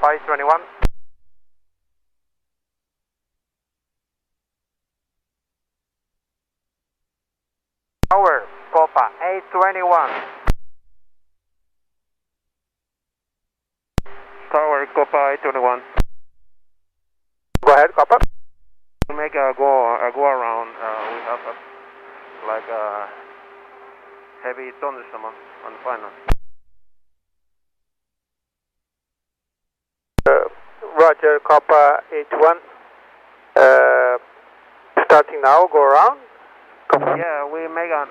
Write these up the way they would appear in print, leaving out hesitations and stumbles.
Copa 821. Tower, Copa 821. Tower, Copa 821. Go ahead, Copa. To make a go around, we have a heavy thunderstorm on final. Roger, Copa 81. Starting now, go around. Yeah, we make a...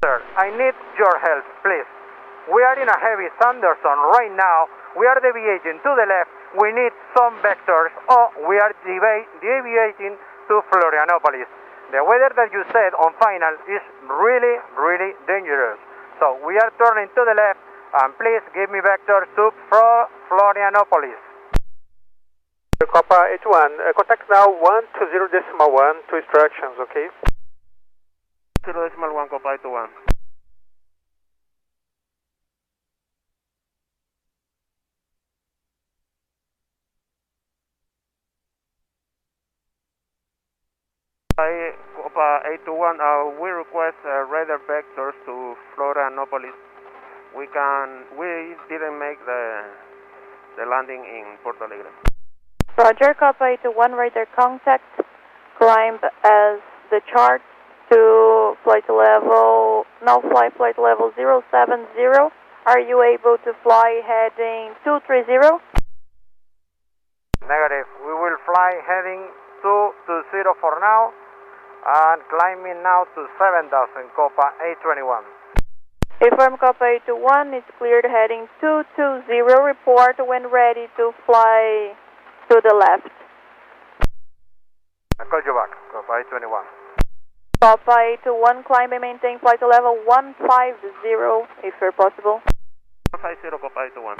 Sir, I need your help, please. We are in a heavy thunderstorm right now. We are deviating to the left. We need some vectors, or we are deviating to Florianópolis. The weather that you said on final is really, really dangerous. So we are turning to the left, and please give me vectors to Florianópolis. Copa 81, contact now 120.1 to instructions, okay? 0.1, Copa 81. Copa 821, we request radar vectors to Florianópolis. We didn't make the landing in Porto Alegre. Roger, Copa 821, radar contact. Climb as the chart to flight level 070. Are you able to fly heading 230? Negative. We will fly heading 220 for now and climbing now to 7,000, Copa 821. Affirm, Copa 821, it's cleared heading 220. Report when ready to fly to the left. I'll call you back, Copa 821. Copa 821, climb and maintain flight level 150 if you're possible. 150, Copa 821.